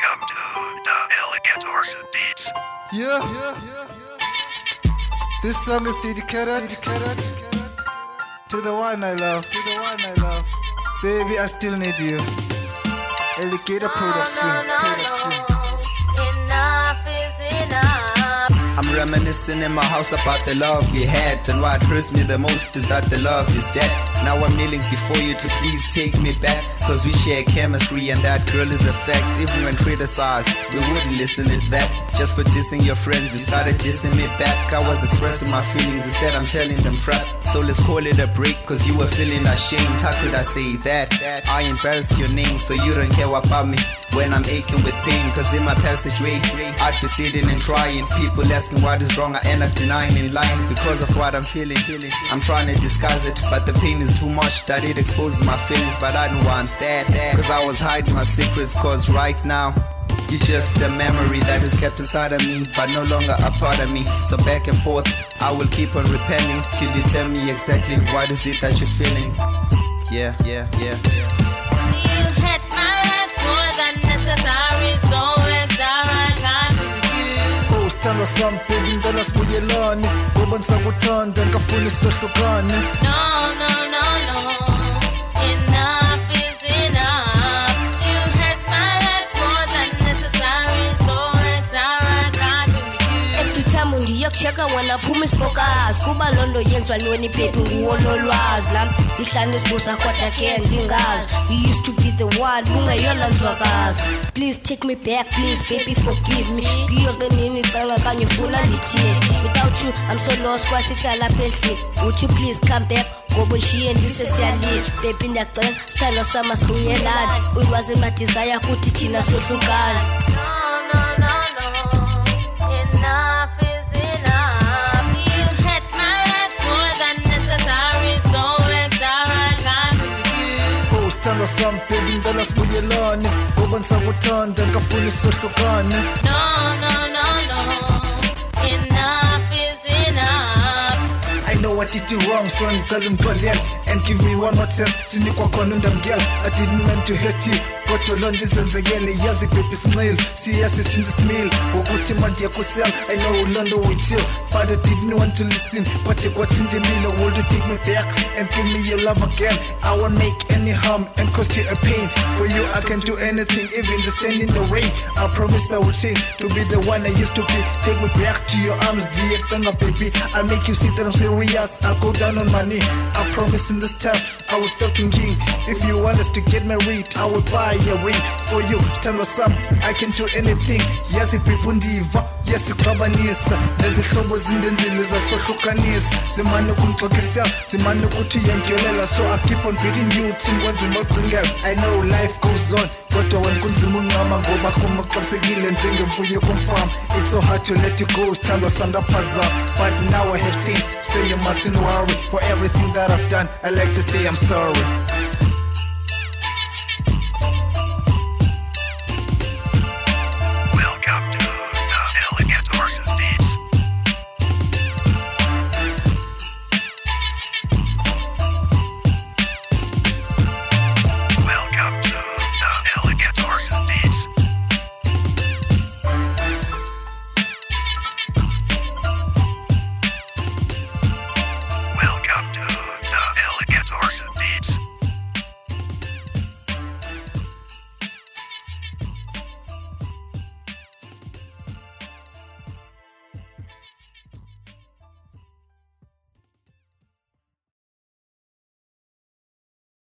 Welcome to the Elegant Orson Beats. Yeah. This song is dedicated to the one I love. Baby, I still need you. Alligator production. Enough is enough. I'm reminiscing in my house about the love we had, and what hurts me the most is that the love is dead. Now I'm kneeling before you to please take me back, cause we share chemistry and that girl is a fact. Even when criticized, we wouldn't listen to that. Just for dissing your friends, you started dissing me back. I was expressing my feelings, you said I'm telling them crap. So let's call it a break, cause you were feeling ashamed. How could I say that? I embarrass your name, so you don't care about me when I'm aching with pain. Cause in my passageway, I'd be sitting and trying. People asking what is wrong, I end up denying and lying because of what I'm feeling. I'm trying to disguise it, but the pain is too much that it exposes my feelings. But I don't want that, cause I was hiding my secrets. Cause right now, you're just a memory that is kept inside of me, but no longer a part of me. So back and forth, I will keep on repenting till you tell me exactly what is it that you're feeling. Yeah. You had my life more than necessary, so it's alright, I'm with you. Sithandwa sami baby ngicela sibuyelane ngoba ngisakuthanda ngikafuna sihlukane. No. Enough is enough. You had my life more than necessary, so it's alright, I'm with you. Every time ndiyakucheka wena phuma ispokas kuba londo yenzwa lweni baby nguwo nolwazi nami ndihlane sibusa kodwa ke ndingazi. You used to be the one ungeyona nzwakazi. Please take me back, please baby forgive me. Ngiyoze benini canga kanye funa ndithini. Without you I'm so lost kwasisa lapha endlini. Would you please come back ngoba ushiye ndisesiyalini. Baby ndiyacela sithandwa sama sibuyelane. Ulwazi my desire kuthi thina sohlukana. No. Enough is enough. You had my life more than necessary, so it's alright, I'm with you. Sithandwa sami baby ngicela sibuyelane ngoba ngisakuthanda ngikafuna sihlukane. No. Enough is enough. I know I did you wrong, so ngicela ungixolele and give me one more chance. Sinikwa khona undamngela. I didn't mean to hurt you, kodwa lo nje izenzekele. Yazi baby sinxile siyasitshintsha isimilo ukuthi manje yakusela. I know ulondo uchill, but I didn't want to listen. Kodwa kwatshintsha impilo. Will you take me back and give me your love again? I won't make any harm and cause you a pain. For you I can do anything, even to stand in the rain. I promise I will change to be the one I used to be. Take me back to your arms, dear Tanga baby. I'll make you see that I'm serious. I'll go down on my knee. I promise in this time I will stop drinking. If you want us to get married, I will buy a ring for you. Sithandwa sami, I can do anything. Yes, people ndiva, yes ixabanisa. Nezihlobo zindenzile zasohlukanisa. Zimane ukungixokisela, zimane ukuthi uyangiolela. So I keep on beating you till kwanzima ucingela. I know life goes on, kodwa wena kunzima unqama ngoba kumaxabisekile njengemfuyo kumfama. It's so hard to let you go, sithandwa sami ndaphazama. But now I have changed, so you mustn't worry. For everything that I've done, I like to say I'm sorry.